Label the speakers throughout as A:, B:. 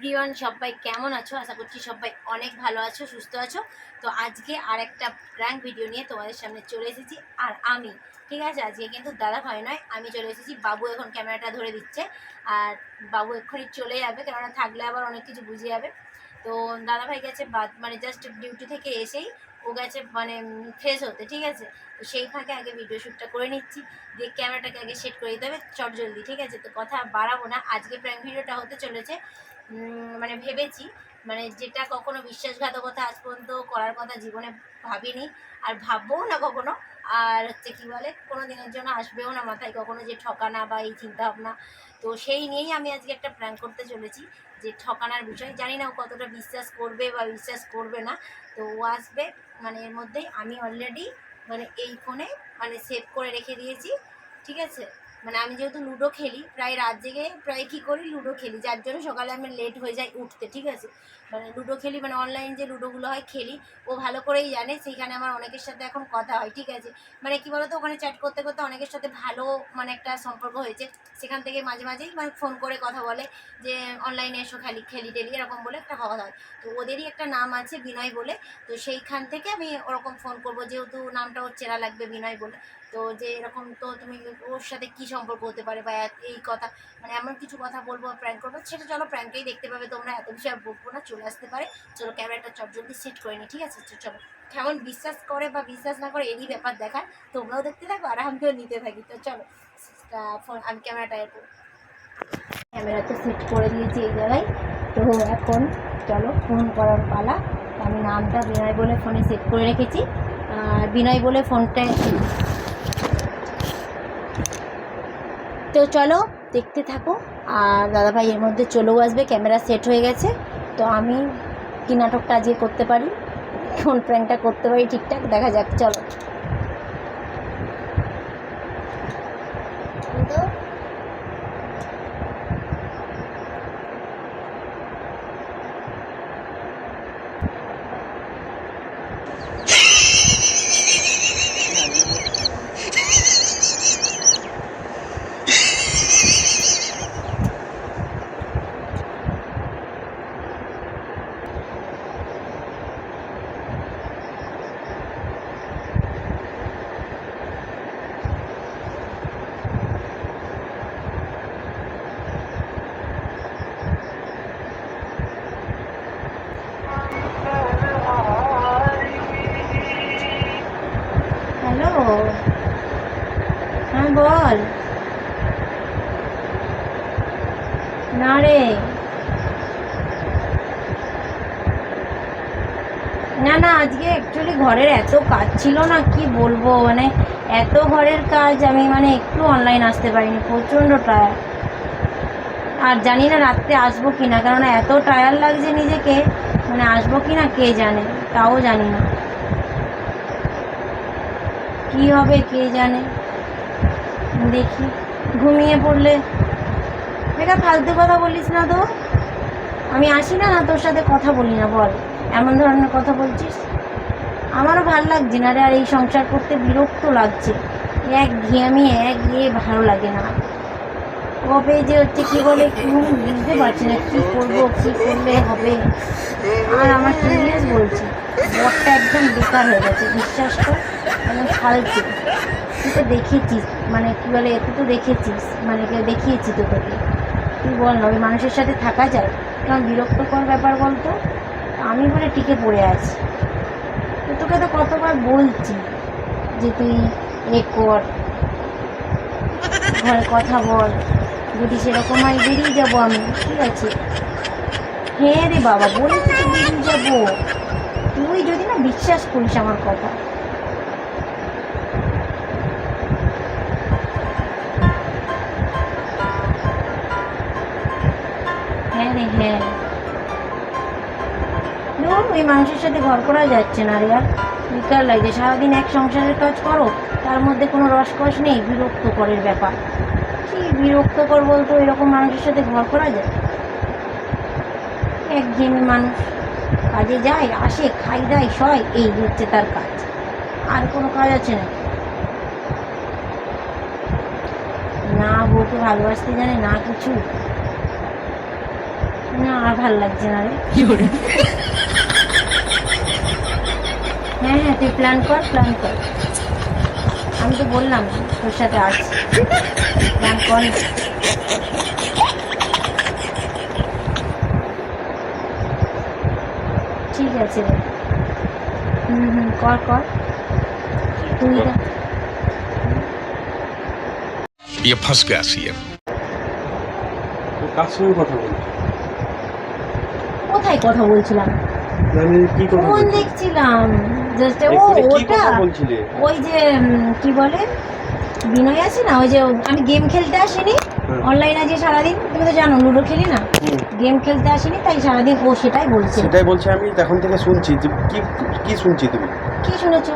A: Everyone, সবাই কেমন আছো? আশা করছি সবাই অনেক ভালো আছো, সুস্থ আছো। তো আজকে আর একটা প্র্যাঙ্ক ভিডিও নিয়ে তোমাদের সামনে চলে এসেছি। আর আমি ঠিক আছে, আজকে কিন্তু দাদা ভাই নয়, আমি চলে এসেছি। বাবু এখন ক্যামেরাটা ধরে দিচ্ছে, আর বাবু এক্ষুনি চলে যাবে, কেননা থাকলে আবার অনেক কিছু বুঝে যাবে। তো দাদা ভাই গেছে মানে জাস্ট ডিউটি থেকে এসেই ও গেছে মানে ফ্রেশ হতে, ঠিক আছে। তো সেই ফাঁকে আগে ভিডিও শ্যুটটা করে নিচ্ছি, দিয়ে ক্যামেরাটাকে আগে সেট করে দিতে হবে চট জলদি, ঠিক আছে। তো কথা বাড়াবো না, আজকে প্র্যাঙ্ক ভিডিওটা হতে চলেছে মানে ভেবেছি, মানে যেটা কখনো বিশ্বাসঘাতকতা আজ পর্যন্ত করার কথা জীবনে ভাবিনি, আর ভাববও না কখনো। আর হচ্ছে কী বলে, কোনো দিনের জন্য আসবেও না মাথায় কখনো যে ঠকানা বা এই চিন্তা ভাবনা। তো সেই নিয়েই আমি আজকে একটা প্ল্যান করতে চলেছি, যে ঠকানার বিষয়। জানি না ও কতটা বিশ্বাস করবে বা বিশ্বাস করবে না। তো ও আসবে, মানে এর মধ্যেই আমি অলরেডি মানে এই ফোনে মানে সেভ করে রেখে দিয়েছি, ঠিক আছে। মানে আমি যেহেতু লুডো খেলি, প্রায় রাত জেগে প্রায় কী করি, লুডো খেলি, যার জন্য সকালে আমি লেট হয়ে যাই উঠতে, ঠিক আছে। মানে লুডো খেলি, মানে অনলাইন যে লুডোগুলো হয় খেলি, ও ভালো করেই জানে। সেইখানে আমার অনেকের সাথে এখন কথা হয়, ঠিক আছে। মানে কী বলতো, ওখানে চ্যাট করতে করতে অনেকের সাথে ভালো মানে একটা সম্পর্ক হয়েছে। সেখান থেকে মাঝে মাঝেই মানে ফোন করে কথা বলে যে অনলাইনে এসো খেলি টেলি, এরকম বলে একটা কথা হয়। তো ওদেরই একটা নাম আছে বিনয় বলে। তো সেইখান থেকে আমি ওরকম ফোন করবো, যেহেতু নামটা ওর চেনা লাগবে বিনয় বলে। তো যে এরকম, তো তুমি ওর সাথে কী সম্পর্ক হতে পারে বা এই কথা, মানে এমন কিছু কথা বলবো, প্র্যাঙ্ক করবো, সেটা চলো প্র্যাঙ্কেই দেখতে পাবে তোমরা। এত বিষয় আর বকবো না, চলে আসতে পারে। চলো ক্যামেরাটা চটজলদি সেট করে নি, ঠিক আছে। চলো, কেমন বিশ্বাস করে বা বিশ্বাস না করে এরই ব্যাপার দেখার, তোমরাও দেখতে থাকো আর আমিও নিতে থাকি। তো চলো ফোন, আমি ক্যামেরাটা ক্যামেরাতে সেট করে দিয়েছি এই জায়গায়। তো এখন চলো ফোন করার পালা। আমি নামটা বিনয় বলে ফোনে সেট করে রেখেছি, আর বিনয় বলে ফোনটা। তো চলো দেখতে থাকো, আর দাদাভাই এর মধ্যে চলেও আসবে, ক্যামেরা সেট হয়ে গেছে। তো আমি কি নাটকটা আজকে করতে পারি, কোন প্র্যাঙ্কটা করতে পারি ঠিকঠাক দেখা যাক, চলো। হ্যালো, হ্যাঁ বল। না রে, না না, আজকে অ্যাকচুয়ালি ঘরের এত কাজ ছিল না, কি বলবো, মানে এত ঘরের কাজ, আমি মানে একটু অনলাইন আসতে পারিনি, প্রচণ্ড টায়ার। আর জানি না রাত্রে আসবো কি না, কেননা এত টায়ার লাগছে নিজেকে, মানে আসবো কি না কে জানে, তাও জানি না কি হবে, কে জানে। দেখি, ঘুমিয়ে পড়লে। বেকার ফালতু কথা বলিস না তো, আমি আসি না, না তোর সাথে কথা বলি না, বল এমন ধরনের কথা বলছিস। আমারও ভাল লাগছে না রে, আর এই সংসার করতে বিরক্ত লাগছে, এক ঘিয়ামি এক ইয়ে ভালো লাগে না। কবে যে হচ্ছে কি বলে কি বুঝতে পারছি না, কি করবো, কি করলে হবে। আর আমার সিরিয়াস বলছি, বরটা একদম বেকার হয়ে গেছে, বিশ্বাস কর, মানে ফালতু। তুই তো দেখেছিস, মানে কি বলে, তুই তো দেখেছিস, মানে দেখিয়েছি তো তোকে। তুই বল না, ওই মানুষের সাথে থাকা যায়? কেমন বিরক্তকর ব্যাপার বলতো। আমি বলে টিকে পড়ে আছি। তো তোকে তো কতবার বলছি যে তুই এ কর, ঘরে কথা বল, যদি সেরকম হয় বেরিয়ে যাবো আমি, ঠিক আছে। হ্যাঁ রে বাবা, বলেছি তো বেরিয়ে যাবো, তুই যদি না বিশ্বাস করিস আমার কথা। হ্যাঁ রে হ্যাঁ, ধর ওই মানুষের সাথে ঘর করা যাচ্ছে না রে, আর বেকার লাগছে। সারাদিন এক সংসারের কাজ করো, তার মধ্যে কোনো রসকস নেই, বিরক্তকরের ব্যাপার। কি বিরক্তকর বলতো, এরকম মানুষের সাথে ঘর করা যায়? একঘেয়েমি মানুষ, কাজে যায় আসে খাই দায় শয়, এই হচ্ছে তার কাজ, আর কোনো কাজ আছে না। না বউকে ভালোবাসতে জানে না কিছু। না আর ভালো লাগছে না রে। হ্যাঁ হ্যাঁ তুই প্ল্যান কর। আমি তো বললাম তোর সাথে আছি, প্ল্যান কর না। ঠিক আছে রে। কর তুই
B: ये फंस गया सीएम।
C: কার সঙ্গে কথা বলছি?
A: কোথায় কথা বলছিলাম?
C: আমি কি কথা
A: ফোন
C: বলছি?
A: দেখছিলাম জাস্ট। ও
C: এক্ষুনি কি
A: ওটা
C: কথা বলছিলে?
A: ওই যে কি বলে বিনয় আছে না, ওই যে আমি গেম খেলতে আসিনি অনলাইনে আজকে সারাদিন, তুমি তো জানো লুডো খেলি না, গেম খেলতে আসিনি তাই সারাদিন ও সেটাই বলছে।
C: সেটাই বলছি আমি তখন থেকে শুনছি। কি কি শুনছি তুমি?
A: কি শুনেছো?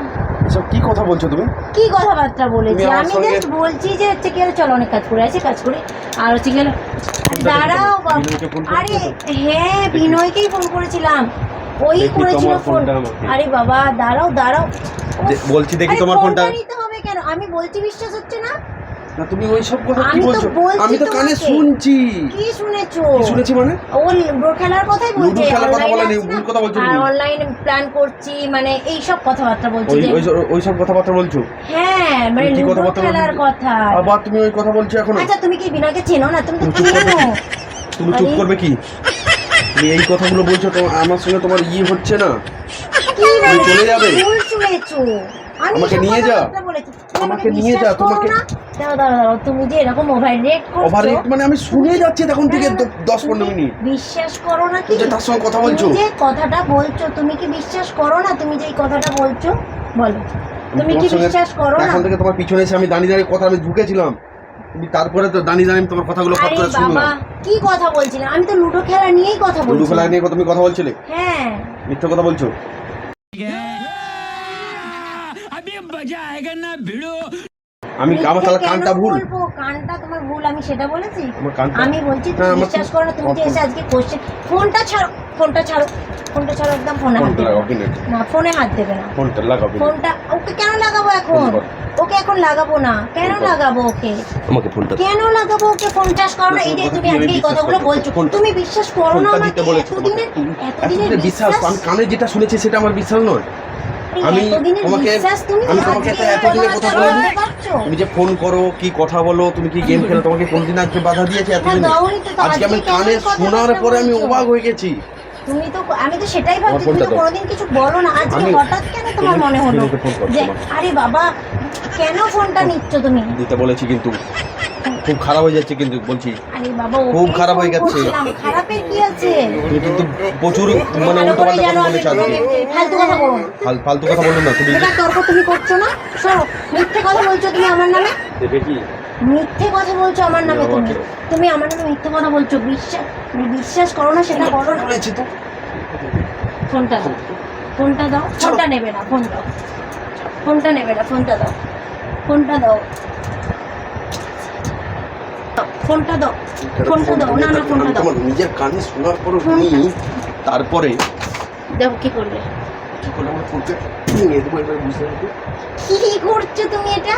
C: এসব কি কথা বলছো তুমি?
A: কি কথাবার্তা বলেছি?
C: তুমি আমার
A: আমি
C: সঙ্গে-
A: জাস্ট বলছি যে হচ্ছে কি চলো অনেক কাজ করে আছি, কাজ করি আর হচ্ছে কি দাঁড়াও বাবা।
C: বিনয়কে ফোন
A: আরে
C: করেছো?
A: হ্যাঁ বিনয়কেই ফোন করেছিলাম, ওই
C: দেখি
A: করেছিল
C: তোমার
A: ফোন।
C: ফোনটা আমাকে।
A: আরে বাবা দাঁড়াও
C: বলছি দেখি
A: আরে
C: তোমার ফোনটা।
A: নিতে হবে কেন? আমি বলছি বিশ্বাস হচ্ছে না?
C: না তুমি ওই সব কথা কি
A: আমি তো
C: বলছো?
A: বলছি
C: আমি তো কানে
A: তোমাকে।
C: শুনছি।
A: কি শুনেছো?
C: কি শুনেছি মানে?
A: ও লুডো খেলার কথাই বলছে।
C: লুডো খেলার কথা
A: online
C: বলেনি,
A: আছে না?
C: ভুল কথা বলছো
A: আর
C: তুমি।
A: অনলাইনে প্ল্যান করছি মানে এই সব কথাবার্তা বলছি
C: ওই
A: যে
C: ওই সব কথাবার্তা বলছো?
A: হ্যাঁ মানে
C: তুমি কি
A: লুডো
C: কথাবার্তা
A: খেলার
C: বলছো?
A: কথা।
C: আবার তুমি ওই কথা বলছো এখন?
A: আচ্ছা তুমি কি বিনয়কে চেনো না? তুমি তো
C: তুমি চুপ করবে
A: চেনো।
C: কি? তুমি চুপ
A: আরে-
C: করবে কি? তুমি এই কথাগুলো বলছো তো আমার সঙ্গে তোমার হচ্ছে না?
A: কি বলছো?
C: চলে যাবে?
A: ভুল শুনেছো। আমি
C: আমাকে
A: এসব
C: নিয়ে যা।
A: কথাবার্তা বলেছি। তুমি
C: আমাকে নিয়ে
A: বিশ্বাস
C: যা,
A: করো
C: তোমাকে-
A: না? দাঁড়াও তুমি যে এরকম ওভার রেট করছো।
C: ওভাররেট মানে আমি শুনে যাচ্ছি তখন থেকে
A: না, না,
C: 10-15
A: তুমি
C: মিনিট।
A: বিশ্বাস করো না কি?
C: তুমি যে তার সঙ্গে কথা বলছো।
A: তুমি যে কথাটা বলছো তুমি কি বিশ্বাস করো না? তুমি যে এই কথাটা বলছো বলো, তুমি কি
C: তোমার সঙ্গে
A: বিশ্বাস করো না?
C: এখন থেকে তোমার পিছনে এসে আমি দাঁড়িয়ে কথা আমি ঢুকেছিলাম। তুমি তারপরে তো দাঁড়িয়ে আমি তোমার কথাগুলো ফট
A: আরে
C: করে
A: বাবা
C: শুনলাম।
A: কি কথা বলছিলাম? আমি তো লুডো খেলা নিয়েই কথা
C: লুডো খেলা
A: বলছি।
C: নিয়ে তুমি কথা বলছিলে?
A: হ্যাঁ
C: মিথ্যা কথা বলছো। আমি আমার তাহলে
A: মিথ্যে
C: কানটা
A: কেন
C: ভুল।
A: বলবো? কানটা তোমার ভুল, আমি সেটা বলেছি?
C: আমার কানটা-
A: আমি বলছি
C: না,
A: তুমি
C: আমার
A: বিশ্বাস
C: তো-
A: করো না। তুমি যে এসে আজকে কোশ্চেন ফোনটা ছাড়ো একদম ফোনে হাত
C: ফোনটা
A: দেবে
C: লাগাও
A: না।
C: কিনে।
A: না ফোনে হাত দেবে না।
C: ফোনটা লাগাও কিনে।
A: ফোনটা ওকে কেন লাগাবো এখন?
C: ফোন কর।
A: ওকে এখন লাগাবো না। কেন
C: ফোন কর।
A: লাগাবো ওকে?
C: আমাকে ফোনটা
A: কেন লাগাবো ওকে? ফোন চার্জ করো না।
C: না,
A: এই যে
C: তোমার
A: তুমি
C: কথা
A: আজকে
C: কি
A: এই
C: আমি
A: কথাগুলো
C: বিশ্বাস
A: বলছো,
C: করবো?
A: তুমি বিশ্বাস করো না
C: ফোনটা
A: আমাকে?
C: দিতে বলেছো তোমাকে।
A: এতদিনের
C: বিশ্বাস আমি কানে যেটা শুনেছি সেটা আমার বিশ্বাস নয়। আমি
A: এতদিনের
C: তোমাকে
A: বিশ্বাস তুমি
C: আমি তোমাকে
A: আজকে
C: এতদিনের কথা
A: কথাবার্তা
C: বলিনি।
A: বলতে পারছো?
C: তুমি যে ফোন করো কি কথা বলো তুমি কি গেম খেলো তোমাকে কোনদিন আজকে বাধা দিয়েছি এতদিন?
A: হ্যাঁ, দাওনি তো,
C: আজকে আমি
A: আজকে কেন
C: কানে
A: এই কথাবার্তা
C: শোনার পরে আমি
A: বলছো?
C: অবাক হয়ে গেছি।
A: তুমি তো আমি তো সেটাই
C: আমার
A: ভাবছি, তুমি
C: ফোনটা
A: তো
C: দাও।
A: কোনোদিন কিছু বলো না, আজকে
C: আমি-
A: হঠাৎ কেন তোমার
C: তুমি-
A: মনে হলো
C: তুমি ফোন করো
A: যে
C: তোমার।
A: আরে বাবা কেন ফোনটা নিচ্ছ তুমি?
C: দিতে বলেছি কিন্তু খুব খারাপ হয়ে যাচ্ছে কিন্তু বলছি।
A: আরে বাবা
C: খুব
A: ওকেই
C: খারাপ হয়ে
A: ফোন
C: যাচ্ছে।
A: করছিলাম। খারাপের কি আছে?
C: তুমি কিন্তু প্রচুর মানে
A: ভালো
C: উল্টো
A: করে
C: পাল্টা
A: জানো
C: কথা
A: আমি
C: বলেছো আজকে।
A: ফালতু কথা বলো না।
C: ফালতু কথা বললো না তুমি।
A: এটা তর্ক তুমি করছো না? শোনো, মিথ্যে কথা বলছো তুমি আমার নামে।
C: দেবে কি?
A: মিথ্যে কথা বলছো আমার নামে তুমি। তুমি আমার নামে মিথ্যে কথা বলছো। বিশ্বাস করো না, সেটা করো না।
C: বলেছি তো।
A: ফোনটা দাও, ফোনটা দাও। ফোনটা নেবে না, ফোন দাও। ফোনটা নেবে না, ফোনটা দাও। ফোনটা দাও, ফোনটা দাও। ফোনটা দাও। না না ফোনটা দাও।
C: তোমার নিজের কানে শোনার পর
A: ফোনটা-
C: তুমি তারপরে
A: দেখো কি করবে।
C: কি করলে আমার ফোনকে ভেঙে দেবো এবার বুঝতে পারছো?
A: কি করছো তুমি এটা?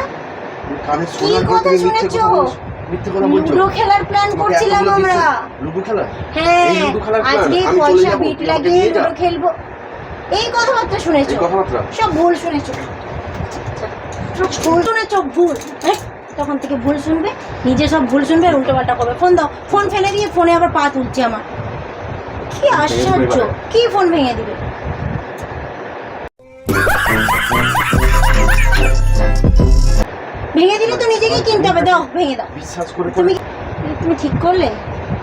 C: কানে শোনার পর
A: কথা
C: তুমি মিথ্যে
A: শুনেছো?
C: কথা বলছো। মিথ্যে কথা বলছো।
A: লুডো খেলার প্ল্যান
C: তোমাকে
A: করছিলাম
C: এতগুলো
A: আমরা।
C: বিশ্বাস- লুডো খেলা?
A: হ্যাঁ
C: এই লুডো খেলার plan?
A: আজকে
C: আমি চলে
A: পয়সা
C: যাবো,
A: বিট
C: তুই আমাকে
A: লাগিয়ে
C: নিয়ে যা।
A: লুডো খেলবো। এই কথাবার্তা শুনেছো?
C: এই কথাবার্তা?
A: সব ভুল শুনেছো। ভুল শুনেছো, ভুল। তখন থেকে ভুল শুনবে, নিজে সব ভুল শুনবে আর উল্টো পাল্টা করবে। ফোন দাও। ফোন ফেলে দিয়ে ফোনে আবার পা তুলছে আমার। কি আশ্চর্য! কি ফোন ভেঙে দিবে? ভেঙে দিলে তো নিজেকেই কিনতে হবে। দাও, ভেঙে দাও।
C: বিশ্বাস করে
A: তুমি তুমি ঠিক করলে?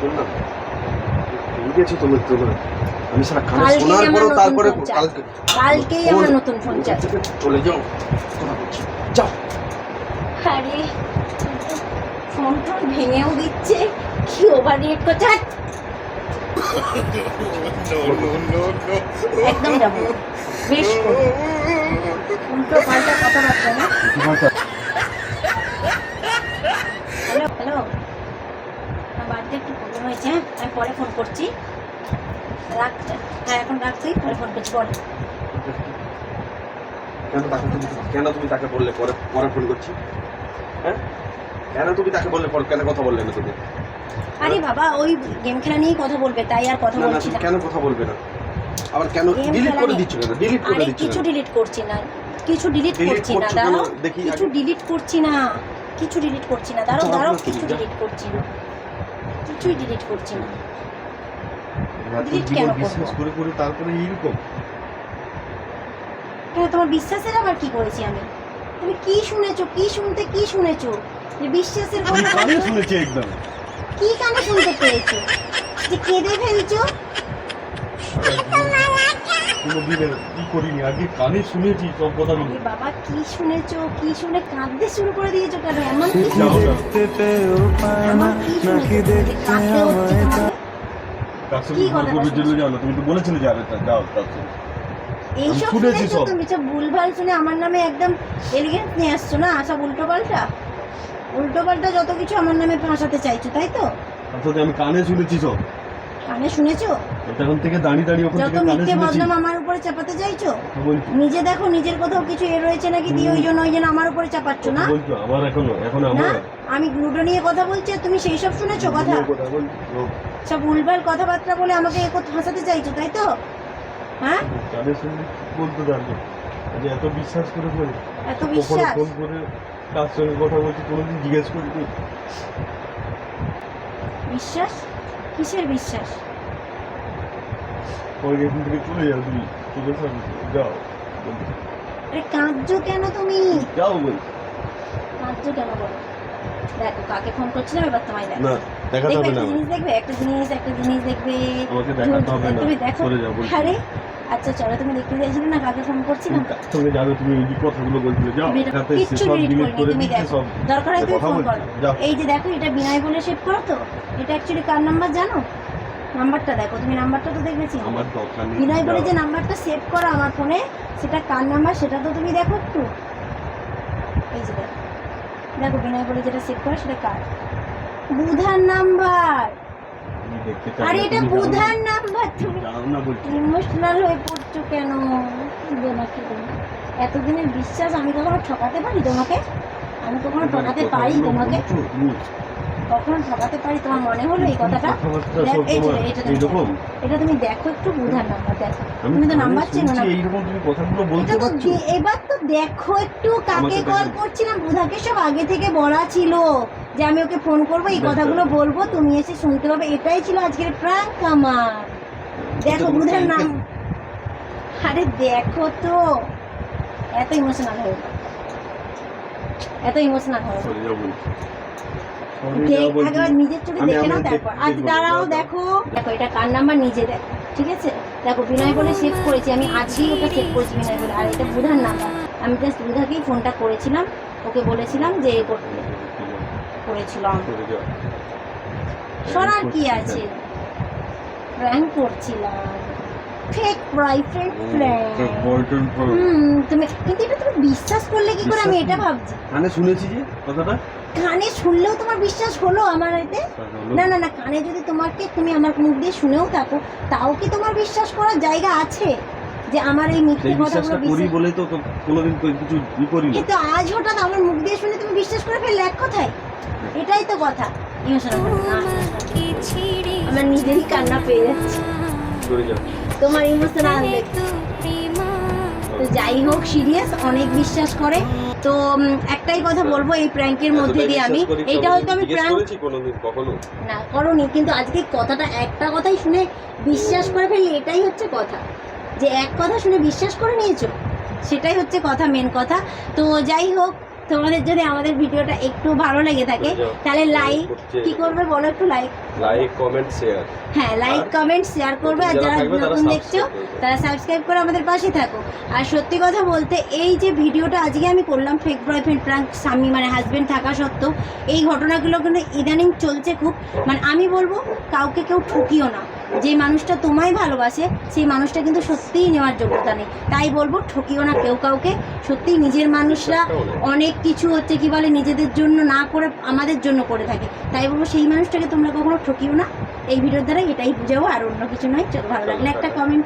C: বললাম ঠিক আছে তুমি তোমার আমি সারা কানে
A: কালকেই
C: শোনার
A: আমার
C: পর
A: নতুন
C: তারপরে
A: ফোন চাই।
C: কালকে
A: কালকেই আমার নতুন ফোন চাই।
C: চলে যাও কথা বলছি যাও।
A: আরে ফোন টোন ভেঙেও দিচ্ছে, কি ওভার রিয়েক্ট করছে। হাট! একদম যাবো না। বেশ করবো। উল্টো পাল্টা কথাবার্তা না। হ্যালো হ্যালো, আমার বাড়িতে একটু প্রবলেম হয়েছে। হ্যাঁ আমি পরে ফোন করছি। রাখ। হ্যাঁ এখন রাখছি, পরে ফোন করছি পরে।
C: কেন তুমি তাকে বললে পরে পরে ফোন করছি? হ্যাঁ কেন তুমি তাকে বললে কেন কথা বললে না তুমি?
A: আরে বাবা ওই গেম খেলা নিয়েই কথা বলবে, তাই আর কথা
C: না না
A: বলছি
C: তুমি
A: না।
C: কেন কথা বলবে না? আবার কেন
A: Game
C: ডিলিট
A: খেলা
C: করে
A: নিয়ে-
C: দিচ্ছ কেন? ডিলিট করে
A: আরে
C: দিচ্ছ
A: কিছু
C: কেন?
A: ডিলিট করছি না, কিছু ডিলিট
C: Delete
A: করছি না,
C: করছো কেন?
A: দাঁড়াও।
C: দেখি
A: কিছু
C: আগে।
A: ডিলিট করছি না, কিছু ডিলিট করছি না, দাঁড়াও
C: কিছু
A: দাঁড়াও,
C: ভাবনা
A: কিছু
C: তুমি, যা।
A: ডিলিট করছি না, কিছুই ডিলিট করছি না।
C: এত
A: delete
C: জীবন
A: কেন করবো?
C: বিশ্বাস করে করে তারপরে এইরকম।
A: কেন তোমার বিশ্বাসের আবার কি করেছি আমি? তুমি কি শুনেছো, কি শুনতে কি শুনেছো যে বিশ্বাসের
C: আমি
A: কথা
C: কানে
A: বলছো?
C: শুনেছি একদম।
A: কি কানে শুনতে পেয়েছো যে কেঁদে ফেলছো?
C: কোনোদিন কি করিনি, আগে কানে শুনেছি সব কথাগুলো।
A: আরে বাবা কি শুনেছো, কি শুনে কাঁদতে শুরু করে দিয়েছো কেন? এমন কি
C: যাও,
A: শুনেছো?
C: যাও।
A: এমন কি শুনেছো যে কাঁদতে হচ্ছে তোমাকে?
C: কার সঙ্গে
A: কি
C: ঘর
A: কথা
C: করবে জন্য
A: শুনেছো?
C: যাও না, তুমি তো বলেছিলে যাবে, যাও তার সঙ্গে।
A: এইসব
C: শুনেছি
A: শুনেছো
C: সব।
A: তুমি? সব ভুলভাল শুনে আমার নামে একদম এলিগেন্স নিয়ে আসছো না, সব উল্টোপাল্টা উল্টোপাল্টা যত কিছু আমার নামে ফাঁসাতে চাইছো, তাই তো?
C: আসলে আমি কানে শুনেছি সব।
A: কানে শুনেছো?
C: তখন থেকে দাঁড়িয়ে দাঁড়িয়ে ওখান
A: যত
C: থেকে কানে
A: মিথ্যে
C: শুনেছি।
A: বদনাম আমার উপরে চাপাতে চাইছো।
C: কথা বলছো,
A: নিজে দেখো নিজের কোথাও কিছু রয়েছে নাকি দিয়ে ওই জন্য আমার উপরে চাপাচ্ছ না।
C: কথা বলছো আমার এখন
A: না
C: আমার
A: আমি লুডো নিয়ে কথা বলছি আর তুমি সেই সব শুনেছো কথা?
C: কথা বলছো।
A: সব ভুলভাল কথাবার্তা বলে আমাকে ফাঁসাতে চাইছো, তাই তো? হ্যাঁ,
C: কানে শুনে বলতে পারবে যে এত বিশ্বাস করে বলে
A: এত
C: কখনো
A: বিশ্বাস?
C: ফোন করে কার সঙ্গে কথা বলছি কোনোদিন জিজ্ঞেস করি তুই?
A: বিশ্বাস? কিসের বিশ্বাস?
C: পরে এখান থেকে চলে যাও, তুমি চলে যাও,
A: আরে কাঁদছো কেন তুমি?
C: যাও বল।
A: কাঁদছো কেন বলো? দেখো কাকে ফোন করছিলাম, এবার তোমায় দেখো।
C: না দেখাতে
A: দেখবে
C: হবে
A: একটা
C: না
A: জিনিস, দেখবে একটা জিনিস দেখবে।
C: আমাকে দেখাতে হবে না,
A: তুমি দেখো।
C: চলে যাও বলছি।
A: আরে আচ্ছা চলো, তুমি দেখতে চাইছিলে না কাকে ফোন করছিলাম?
C: তুমি কার সঙ্গে যাবে, তুমি এই যে কথাগুলো বলছিলে যাও,
A: তুমি এটা
C: দেখাতে
A: কিচ্ছু
C: সব
A: delete
C: ডিলিট
A: করিনি,
C: করে
A: তুমি
C: দিচ্ছি
A: দেখো।
C: সব।
A: দরকার হয় তুমি
C: কথা
A: ফোন
C: বলছি,
A: করো।
C: যাও।
A: এই যে দেখো, এটা বিনয় বলে সেভ করো তো। এটা অ্যাকচুয়ালি কার নাম্বার জানো? নাম্বারটা দেখো, তুমি নাম্বারটা তো দেখেছি।
C: আমার দরকার নেই,
A: বিনয় বলে
C: যাও।
A: যে নাম্বারটা সেভ করা আমার ফোনে, সেটা কার নাম্বার সেটা তো তুমি দেখো একটু। এই যে দেখো, দেখো বিনয় বলে যেটা সেভ করা সেটা কার? বুধার নাম্বার।
C: তুমি দেখতে চাও
A: আরে
C: না,
A: এটা
C: তুমি যাও না।
A: বুধার নাম্বার। তুমি
C: যাও না বলছি।
A: ইমোশনাল হয়ে পড়ছো কেন? কেঁদো না, কেঁদো না। এতদিনের বিশ্বাস আমি কখনো ঠকাতে পারি তোমাকে? আমি কখনো ঠকাতে পারি
C: কথাগুলো
A: তোমাকে?
C: বলছো তুমি।
A: কখনো ঠকাতে পারি তোমার মনে হলো এই কথাটা?
C: কথাবার্তা
A: দেখ,
C: সব
A: এই যে
C: তোমার
A: এটা তুমি
C: এইরকম।
A: দেখো। এটা তুমি দেখো একটু, বুধার নাম্বার দেখো।
C: আমি
A: তুমি তো
C: কানে
A: নাম্বার চেনো না।
C: শুনছি, এইরকম তুমি কথাগুলো বলতে
A: এটা তো
C: পারছো?
A: এবার তো দেখো একটু কাকে
C: আমাকে
A: কল
C: দেখো।
A: করছিলাম। বুধাকে সব আগে থেকে বলা ছিল যে আমি ওকে ফোন করবো, এই
C: দেখো।
A: কথাগুলো বলবো, তুমি এসে শুনতে পাবে। এটাই ছিল আজকের প্র্যাঙ্ক আমার। দেখো
C: তুমি
A: বুধার
C: prank
A: নাম। আরে দেখো তো, এত ইমোশনাল হয়ে গেল, এত ইমোশনাল হয়ে গেল।
C: চলে যাও বলছি। চলে যাও বলছি।
A: একবার নিজের চোখে
C: আমি
A: দেখে নাও,
C: আমি
A: তারপর আজ
C: দেখবো,
A: দাঁড়াও।
C: যাও, যাও।
A: দেখো দেখো এটা কার নাম্বার নিজে দেখো, ঠিক আছে? দেখো বিনয় বলে সেভ করেছি আমি, আজকেই ওটা সেভ করেছি বিনয় বলে। আর এটা বুধার নাম্বার। আমি জাস্ট বুধাকেই ফোনটা করেছিলাম, ওকে বলেছিলাম যে এ করতে করেছিলাম।
C: চলে যাও।
A: সরার কি আছে? প্র্যাঙ্ক করছিলাম, ফেক বয়ফ্রেন্ড
C: বয়ফ্রেন্ড
A: তুমি কিন্তু এটা তুমি বিশ্বাস করলে কি করে? আমি এটা ভাবছি।
C: কানে শুনেছি যে কথাটা।
A: কানে শুনলেও তোমার বিশ্বাস হলো আমার এতে? না না না, কানে যদি তোমাকে তুমি আমার মুখ দিয়ে শুনেও থাকো, তাও কি তোমার বিশ্বাস করার জায়গা আছে যে আমার এই মিথ্যে
C: সেই বিশ্বাসটা
A: কথাগুলো
C: করি
A: বিশ্বাস?
C: বলে তো কোনোদিন কিছু করি না।
A: কিন্তু আজ হঠাৎ আমার মুখ দিয়ে শুনে তুমি বিশ্বাস করে ফেললে এক কথায়। এটাই তো কথা। ইমোশনাল করো না, আমার নিজেরই কান্না পেয়ে যাচ্ছে
C: চলে যাও।
A: তোমার ইমোশনাল দেখে। তো যাই হোক, সিরিয়াস অনেক বিশ্বাস করে। তো একটাই কথা বলবো এই প্র্যাঙ্কের মধ্যে দিয়ে আমি, এইটা হয়তো আমি প্র্যাঙ্ক
C: কোনোদিন কখনো
A: না করোনি, কিন্তু আজকে কথাটা একটা কথাই শুনে বিশ্বাস করে ফেললে, এটাই হচ্ছে কথা। যে এক কথা শুনে বিশ্বাস করে নিয়েছো, সেটাই হচ্ছে কথা, মেন কথা। তো যাই হোক, তোমাদের যদি আমাদের ভিডিওটা একটু ভালো লেগে থাকে তাহলে লাইক কি করবে বলো একটু? Like
C: comment share.
A: হ্যাঁ, লাইক কমেন্ট শেয়ার করবে। আর যারা নতুন দেখছো তারা সাবস্ক্রাইব করে আমাদের পাশে থাকো। আর সত্যি কথা বলতে, এই যে ভিডিওটা আজকে আমি করলাম ফেক বয়ফ্রেন্ড প্র্যাঙ্ক, স্বামী মানে হাজবেন্ড থাকা সত্ত্বেও এই ঘটনাগুলো কিন্তু ইদানিং চলছে খুব। মানে আমি বলবো কাউকে কেউ ঠকিও না। যে মানুষটা তোমায় ভালোবাসে সেই মানুষটা কিন্তু সত্যিই নেওয়ার যোগ্যতা নেই। তাই বলবো ঠকিও না কেউ কাউকে। সত্যিই নিজের মানুষরা অনেক কিছু হচ্ছে কি বলে নিজেদের জন্য না করে আমাদের জন্য করে থাকে। তাই বলবো সেই মানুষটাকে তোমরা কখনো ঠকিও না। এই ভিডিওর দ্বারা এটাই বুঝাবো, আর অন্য কিছু নয়। চলো, ভালো লাগলে একটা কমেন্ট